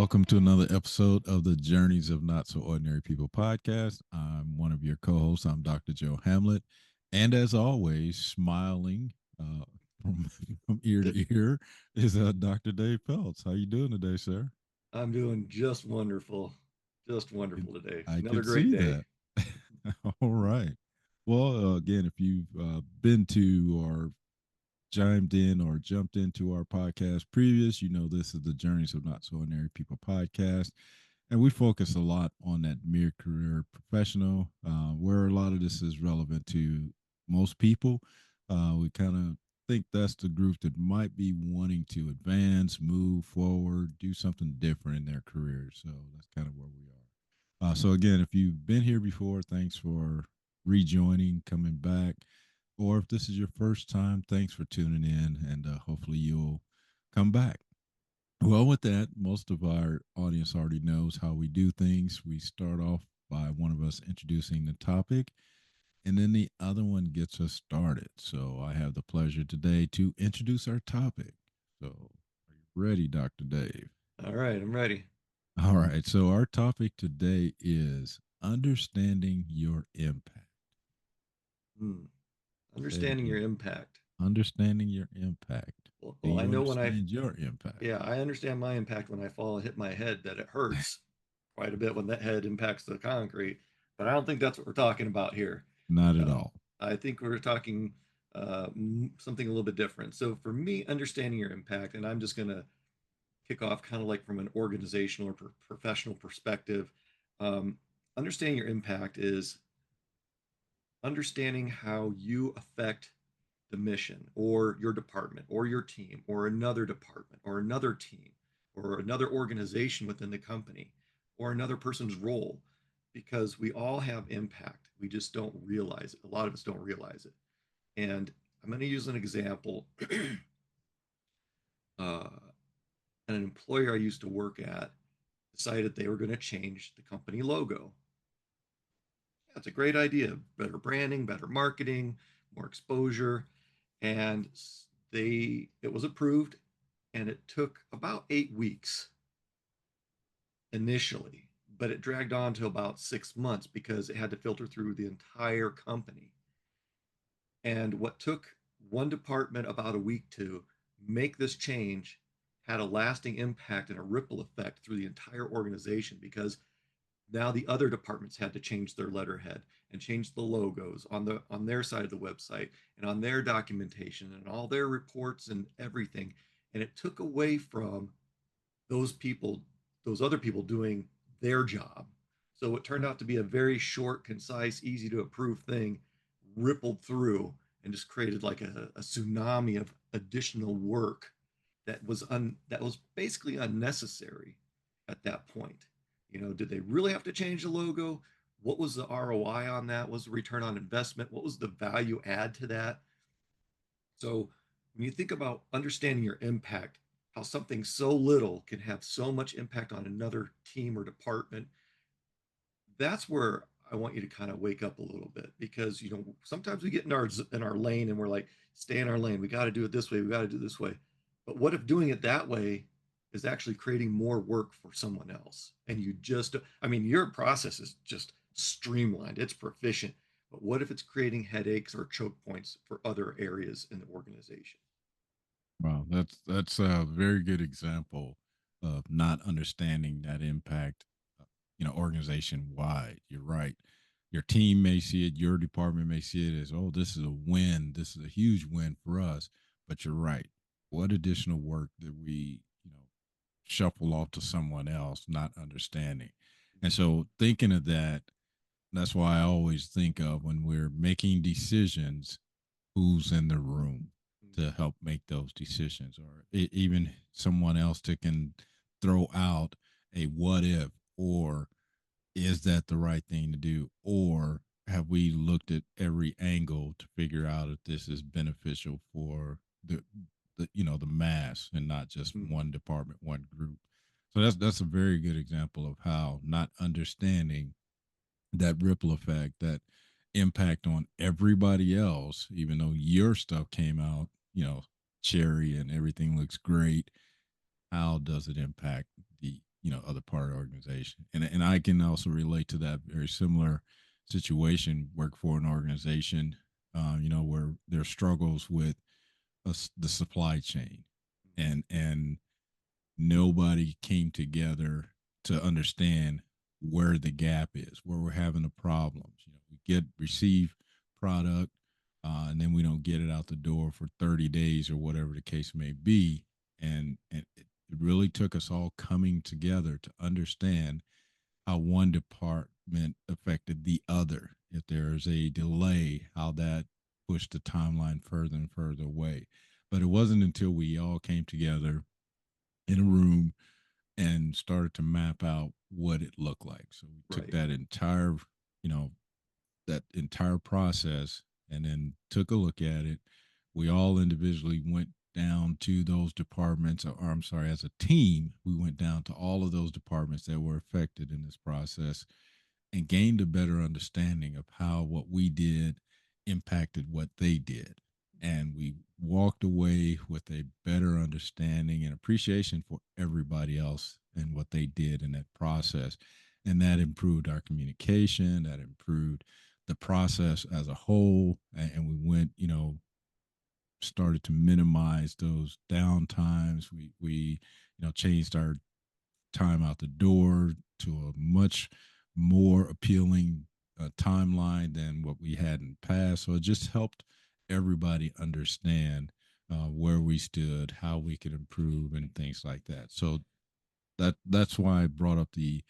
Welcome to another episode of the Journeys of Not So Ordinary People podcast. I'm one of your co hosts. I'm Dr. Joe Hamlett. And as always, smiling from, from ear to ear is Dr. Dave Peltz. How you doing today, sir? I'm doing just wonderful. Just Could- wonderful today. I Another could great see day. that. All right. Well, again, if you've been to or chimed in or jumped into our podcast previous, you know this is the Journeys of Not So Ordinary People podcast. And we focus a lot on that mid career professional, where a lot of this is relevant to most people. We kind of think that's the group that might be wanting to advance, move forward, do something different in their career. So that's kind of where we are. So again, if you've been here before, thanks for rejoining, coming back. Or if this is your first time, thanks for tuning in, and hopefully you'll come back. Well, with that, most of our audience already knows how we do things. We start off by one of us introducing the topic, and then the other one gets us started. So I have the pleasure today to introduce our topic. So, are you ready, Dr. Dave? All right, I'm ready. All right. So, our topic today is understanding your impact. Hmm. Say it Understanding your again. impact. Understanding your impact. Do Well, I you know when I, understand your impact? yeah, I understand my impact when I fall and hit my head that it hurts quite a bit when that head impacts the concrete. But I don't think that's what we're talking about here. Not at Um, all. I think we're talking something a little bit different. So for me, understanding your impact, and I'm just going to kick off kind of like from an organizational or professional perspective. Um, Understanding your impact is understanding how you affect the mission or your department or your team or another department or another team or another organization within the company or another person's role, because we all have impact. We just don't realize it. A lot of us don't realize it. And I'm going to use an example. uh, an employer I used to work at decided they were going to change the company logo. That's a great idea. Better branding, better marketing, more exposure. And it was approved, and it took about 8 weeks initially, but it dragged on to about 6 months because it had to filter through the entire company. And what took one department about a week to make this change had a lasting impact and a ripple effect through the entire organization, because now the other departments had to change their letterhead and change the logos on their side of the website and on their documentation and all their reports and everything. And it took away from those people, those other people doing their job. So it turned out to be a very short, concise, easy to approve thing, rippled through and just created like a tsunami of additional work that was basically unnecessary at that point. Did they really have to change the logo? What was the ROI on that? What was the return on investment? What was the value add to that? So when you think about understanding your impact, how something so little can have so much impact on another team or department, that's where I want you to kind of wake up a little bit, because sometimes we get in our lane and we're like, stay in our lane. We got to do it this way. We got to do it this way. But what if doing it that way is actually creating more work for someone else? And I mean, your process is just streamlined. It's proficient. But what if it's creating headaches or choke points for other areas in the organization? Wow, that's a very good example of not understanding that impact, organization wide. You're right. Your team may see it, your department may see it as, oh, this is a win. This is a huge win for us. But you're right. What additional work did we, shuffle off to someone else, not understanding? And so thinking of that, that's why I always think of when we're making decisions, who's in the room to help make those decisions, or even someone else that can throw out a what if, or is that the right thing to do, or have we looked at every angle to figure out if this is beneficial for the mass and not just Mm-hmm. one department, one group. So that's a very good example of how not understanding that ripple effect, that impact on everybody else, even though your stuff came out, cherry and everything looks great. How does it impact the other part of the organization. And I can also relate to that very similar situation. Work for an organization, where there are struggles with the supply chain, and nobody came together to understand where the gap is, where we're having the problems. We receive product, and then we don't get it out the door for 30 days or whatever the case may be. And it really took us all coming together to understand how one department affected the other. If there's a delay, how that pushed the timeline further and further away. But it wasn't until we all came together in a room and started to map out what it looked like. So we took Right. you know, that entire process and then took a look at it. We all individually went down to those departments, or I'm sorry, as a team, we went down to all of those departments that were affected in this process and gained a better understanding of how what we did impacted what they did. And we walked away with a better understanding and appreciation for everybody else and what they did in that process. And that improved our communication, that improved the process as a whole. And we went, started to minimize those down times. We changed our time out the door to a much more appealing timeline than what we had in the past. So it just helped everybody understand where we stood, how we could improve, and things like that. So that's why I brought up the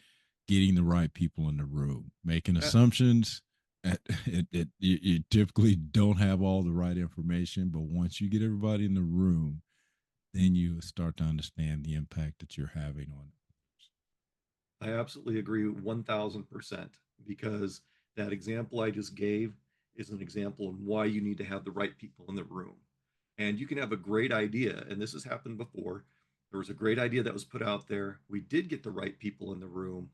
getting the right people in the room, making Uh, assumptions. You typically don't have all the right information, but once you get everybody in the room, then you start to understand the impact that you're having on. I absolutely agree 1000% because that example I just gave is an example of why you need to have the right people in the room. And you can have a great idea, and this has happened before. There was a great idea that was put out there. We did get the right people in the room,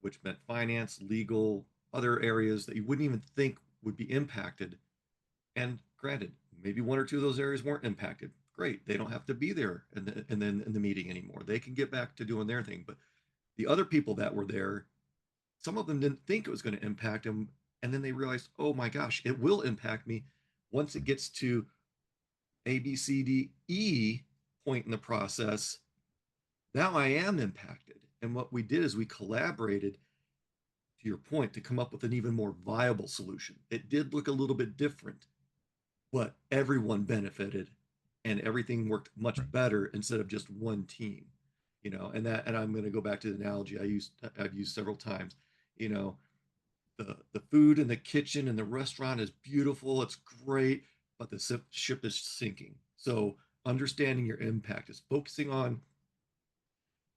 which meant finance, legal, other areas that you wouldn't even think would be impacted. And granted, maybe one or two of those areas weren't impacted. Great, they don't have to be there and then in the meeting anymore. They can get back to doing their thing. But the other people that were there, some of them didn't think it was going to impact them, and then they realized, oh my gosh, it will impact me once it gets to A, B, C, D, E point in the process. Now I am impacted. And what we did is we collaborated, to your point, to come up with an even more viable solution. It did look a little bit different, but everyone benefited and everything worked much Right. better instead of just one team. And I'm going to go back to the analogy I've used several times. You know, the food in the kitchen and the restaurant is beautiful, it's great, but the ship is sinking. So understanding your impact is focusing on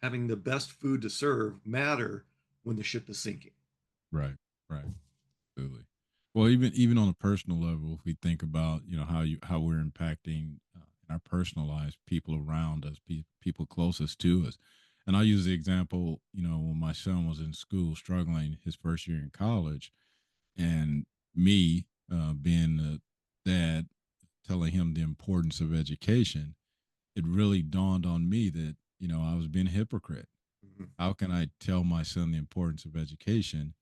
having the best food to serve matter when the ship is sinking. Right. Right. Absolutely. Well, even on a personal level, if we think about how we're impacting in our personal lives, people around us, people closest to us, and I'll use the example, when my son was in school struggling his first year in college, and me being a dad, telling him the importance of education, it really dawned on me that I was being a hypocrite. Mm-hmm. How can I tell my son the importance of education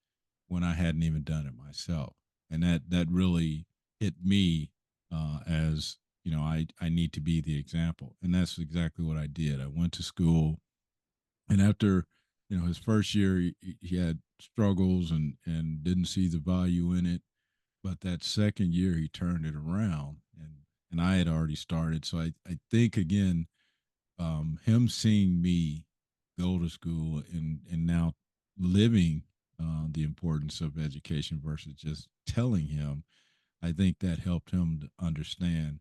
when I hadn't even done it myself? And that really hit me as I need to be the example, and that's exactly what I did. I went to school, and after his first year, he had struggles and didn't see the value in it. But that second year, he turned it around, and I had already started. So I think again, him seeing me go to school and now living the importance of education versus just telling him, I think that helped him to understand,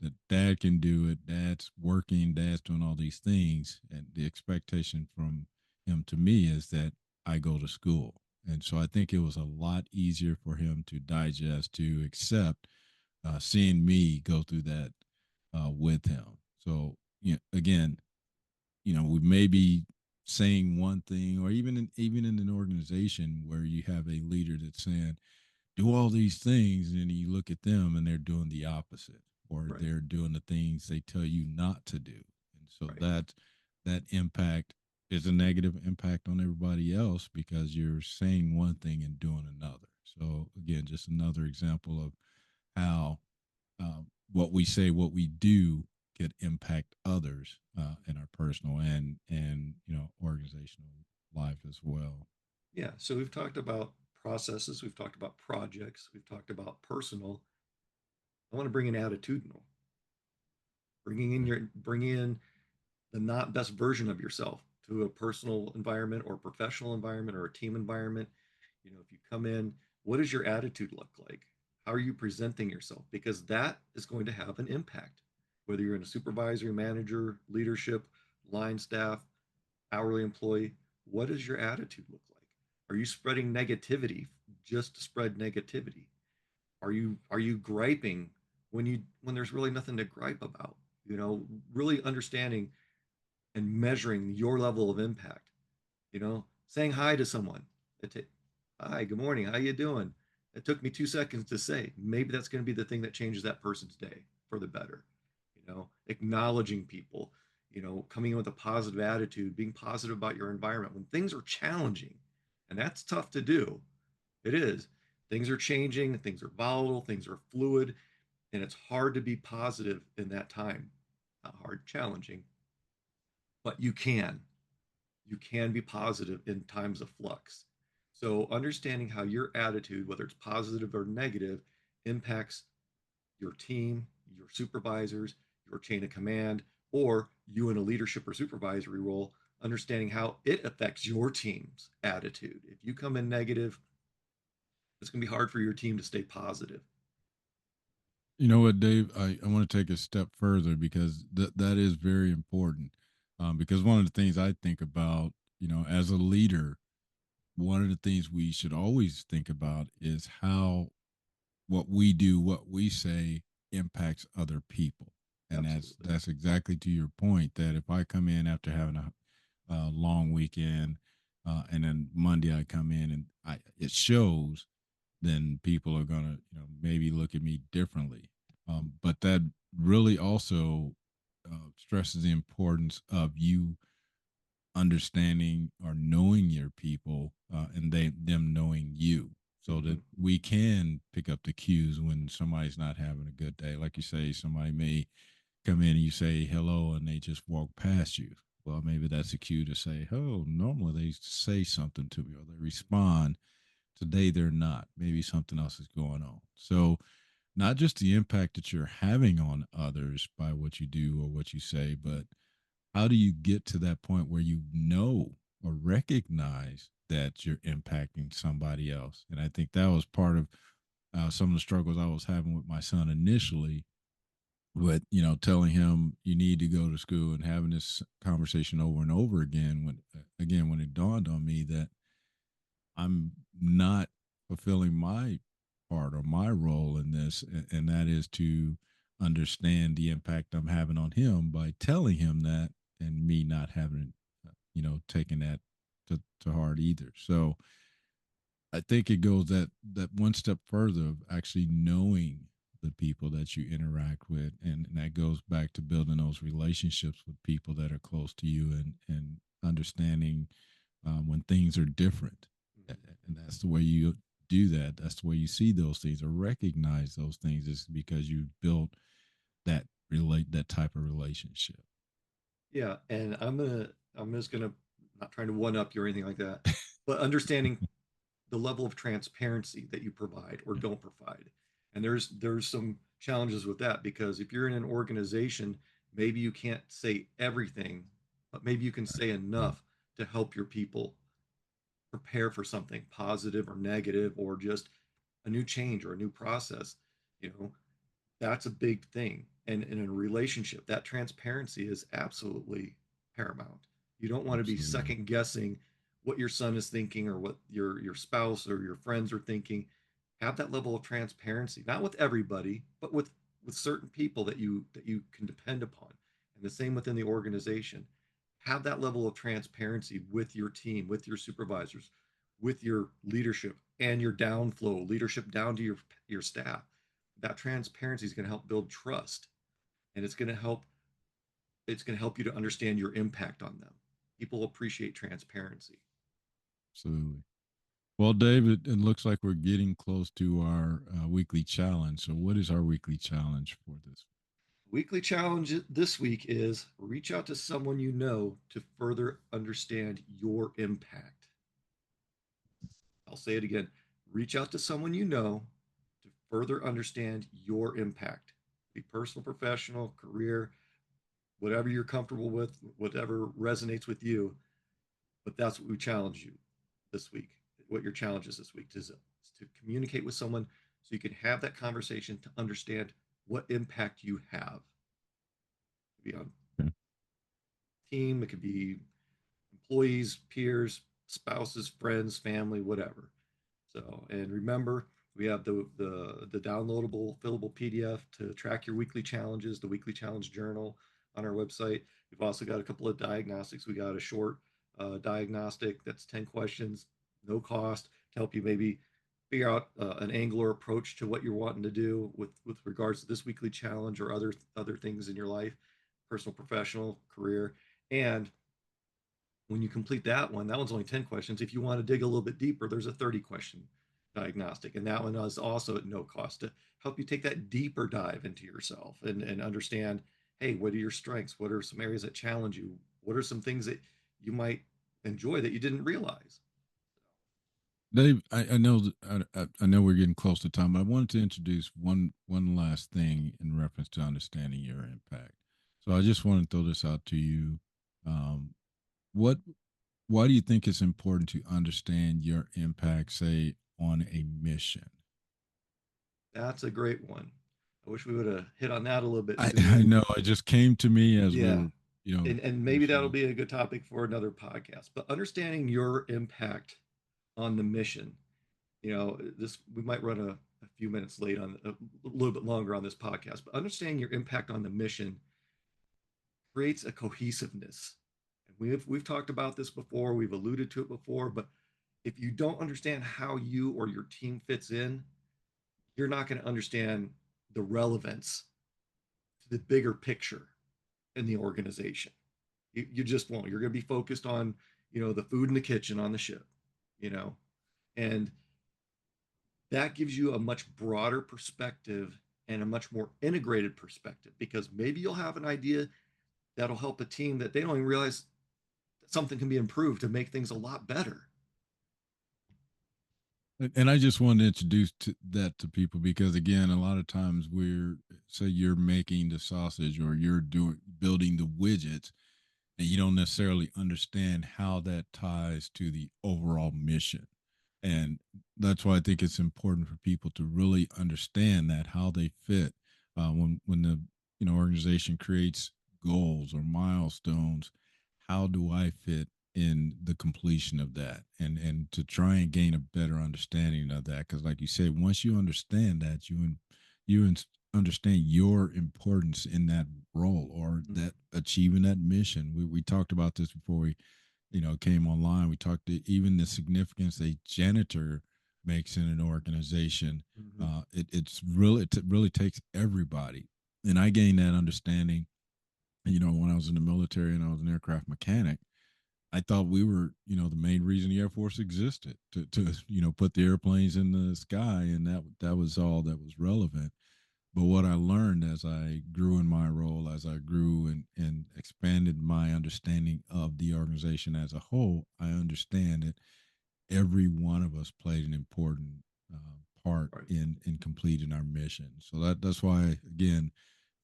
that dad can do it. Dad's working. Dad's doing all these things, and the expectation from him to me is that I go to school. And so I think it was a lot easier for him to digest, to accept, seeing me go through that with him. So again, we may be saying one thing, or even in an organization where you have a leader that's saying, do all these things, and then you look at them and they're doing the opposite, or Right, they're doing the things they tell you not to do. And so right. that that impact is a negative impact on everybody else because you're saying one thing and doing another. So again, just another example of how what we say, what we do, could impact others in our personal and organizational life as well. Yeah. So we've talked about processes, we've talked about projects, we've talked about personal. I want to bring in attitudinal, bring in the not best version of yourself to a personal environment or professional environment or a team environment. If you come in, what does your attitude look like? How are you presenting yourself? Because that is going to have an impact. Whether you're in a supervisory, manager, leadership, line staff, hourly employee, what does your attitude look like? Are you spreading negativity just to spread negativity? Are you griping when there's really nothing to gripe about? Really understanding and measuring your level of impact. Saying hi to someone. Hi, good morning. How you doing? It took me 2 seconds to say. Maybe that's going to be the thing that changes that person's day for the better. Acknowledging people. Coming in with a positive attitude, being positive about your environment when things are challenging, and that's tough to do. It is. Things are changing. Things are volatile. Things are fluid, and it's hard to be positive in that time. Not hard, challenging, but you can be positive in times of flux. So, understanding how your attitude, whether it's positive or negative, impacts your team, your supervisors, your chain of command, or you in a leadership or supervisory role, understanding how it affects your team's attitude. If you come in negative, it's going to be hard for your team to stay positive. You know what, Dave? I want to take a step further because that is very important. Because one of the things I think about, as a leader, one of the things we should always think about is how what we do, what we say impacts other people. And that's Absolutely. that's exactly to your point that if I come in after having a long weekend, and then Monday I come in and it shows, then people are gonna maybe look at me differently. But that really also stresses the importance of you understanding or knowing your people, and them knowing you, so Mm-hmm. that we can pick up the cues when somebody's not having a good day. Like you say, somebody may come in and you say hello and they just walk past you. Well, maybe that's a cue to say, oh, normally they say something to me or they respond. Today they're not. Maybe something else is going on. So not just the impact that you're having on others by what you do or what you say, but how do you get to that point where you know or recognize that you're impacting somebody else? And I think that was part of some of the struggles I was having with my son initially, with telling him you need to go to school and having this conversation over and over again. When it dawned on me that I'm not fulfilling my part or my role in this, and that is to understand the impact I'm having on him by telling him that, and me not having, taking that to heart either. So I think it goes that one step further of actually knowing the people that you interact with, and that goes back to building those relationships with people that are close to you, and understanding when things are different. And that's the way you do that. That's the way you see those things or recognize those things, is because you built that type of relationship. Yeah, and I'm just gonna not trying to one up you or anything like that, but understanding the level of transparency that you provide or don't provide. And there's some challenges with that because if you're in an organization, maybe you can't say everything, but maybe you can say enough to help your people prepare for something positive or negative or just a new change or a new process. You know, that's a big thing. And in a relationship, that transparency is absolutely paramount. You don't want to be Absolutely. second guessing what your son is thinking or what your spouse or your friends are thinking. Have that level of transparency, not with everybody, but with certain people that you can depend upon. And the same within the organization. Have that level of transparency with your team, with your supervisors, with your leadership and your downflow leadership down to your staff. That transparency is going to help build trust, and it's going to help it's going to help you to understand your impact on them. People appreciate transparency. Absolutely. Well, David, it looks like we're getting close to our weekly challenge. So, what is our weekly challenge for this? Weekly challenge this week is reach out to someone you know to further understand your impact. I'll say it again. Reach out to someone you know to further understand your impact. Be personal, professional, career, whatever you're comfortable with, whatever resonates with you. But that's what we challenge you this week. What your challenge is this week is to communicate with someone so you can have that conversation to understand what impact you have. It could be on Okay. team, it could be employees, peers, spouses, friends, family, whatever. So, and remember, we have the downloadable, fillable PDF to track your weekly challenges, the weekly challenge journal on our website. We've also got a couple of diagnostics. We got a short diagnostic that's 10 questions, no cost, to help you maybe figure out an angle or approach to what you're wanting to do with regards to this weekly challenge or other things in your life, personal, professional, career. And when you complete that one, that one's only 10 questions. If you want to dig a little bit deeper, there's a 30 question diagnostic. And that one is also at no cost to help you take that deeper dive into yourself and understand, hey, what are your strengths? What are some areas that challenge you? What are some things that you might enjoy that you didn't realize? Dave, I know I know we're getting close to time, but I wanted to introduce one last thing in reference to understanding your impact. So I just want to throw this out to you. Um, what Why do you think it's important to understand your impact, say, on a mission? That's a great one. I wish we would have hit on that a little bit I sooner. know it just came to me as we Yeah. were, And maybe that'll finishing. be a good topic for another podcast. But understanding your impact on the mission, this we might run a few minutes late on a little bit longer on this podcast, but understanding your impact on the mission creates a cohesiveness. And we've talked about this before, we've alluded to it before, but if you don't understand how you or your team fits in, you're not going to understand the relevance to the bigger picture in the organization. You just won't. You're going to be focused on, the food in the kitchen on the ship, you know, and that gives you a much broader perspective and a much more integrated perspective because maybe you'll have an idea that'll help a team that they don't even realize that something can be improved to make things a lot better. And I just wanted to introduce that to people because, again, a lot of times say you're making the sausage or you're doing building the widgets, and you don't necessarily understand how that ties to the overall mission. And that's why I think it's important for people to really understand that how they fit when the organization creates goals or milestones. How do I fit in the completion of that, and to try and gain a better understanding of that? Because, like you said, once you understand that, you understand your importance in that role or Mm-hmm. that achieving that mission. We talked about this before we came online. We talked to even the significance a janitor makes in an organization. Mm-hmm. It really takes everybody, and I gained that understanding. When I was in the military and I was an aircraft mechanic, I thought we were, the main reason the Air Force existed to put the airplanes in the sky, and that was all that was relevant. But what I learned as I grew in my role, as I grew and expanded my understanding of the organization as a whole, I understand that every one of us played an important part Right. in completing our mission. So that's why, again,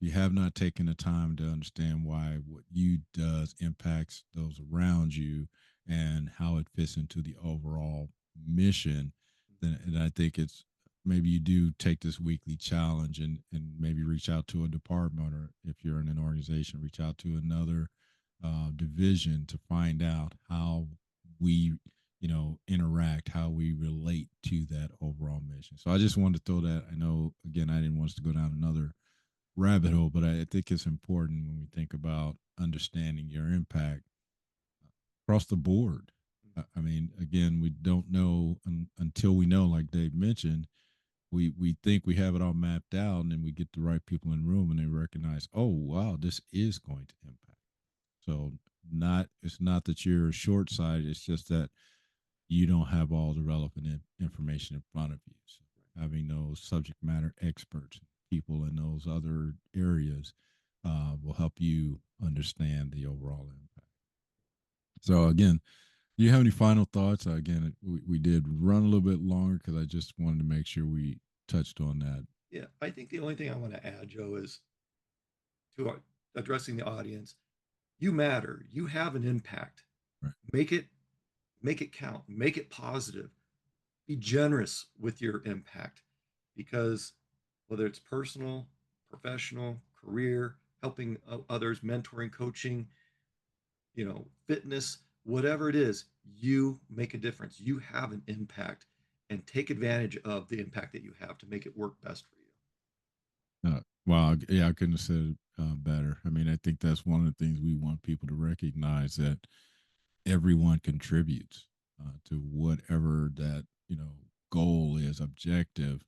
you have not taken the time to understand why what you does impacts those around you and how it fits into the overall mission, then and I think it's maybe you do take this weekly challenge and maybe reach out to a department, or if you're in an organization, reach out to another division to find out how we interact, how we relate to that overall mission. So I just wanted to throw that. I know, again, I didn't want us to go down another rabbit hole, but I think it's important when we think about understanding your impact across the board. I mean, again, we don't know until we know, like Dave mentioned, we think we have it all mapped out, and then we get the right people in the room, and they recognize, oh wow, this is going to impact. So not it's not that you're short sighted. It's just that you don't have all the relevant information in front of you. So having those subject matter experts, people in those other areas, will help you understand the overall impact. So again, do you have any final thoughts? Again, we did run a little bit longer because I just wanted to make sure we touched on that. Yeah, I think the only thing I want to add, Joe, is to addressing the audience. You matter. You have an impact. Right. Make it make it count. Make it positive. Be generous with your impact, because whether it's personal, professional, career, helping others, mentoring, coaching, fitness, whatever it is, you make a difference. You have an impact, and take advantage of the impact that you have to make it work best for you. Well, yeah, I couldn't have said it better. I mean, I think that's one of the things we want people to recognize, that everyone contributes to whatever that goal is, objective.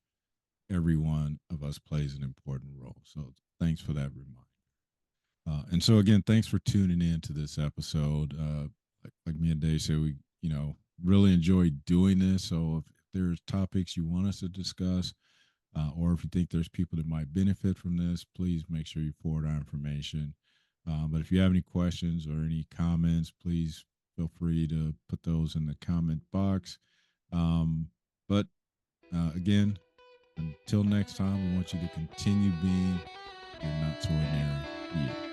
Every one of us plays an important role. So thanks for that reminder. And so again, thanks for tuning in to this episode. Like me and Dave said, we really enjoyed doing this. So if there's topics you want us to discuss, or if you think there's people that might benefit from this, please make sure you forward our information. But if you have any questions or any comments, please feel free to put those in the comment box. But again, until next time, we want you to continue being your not so ordinary you.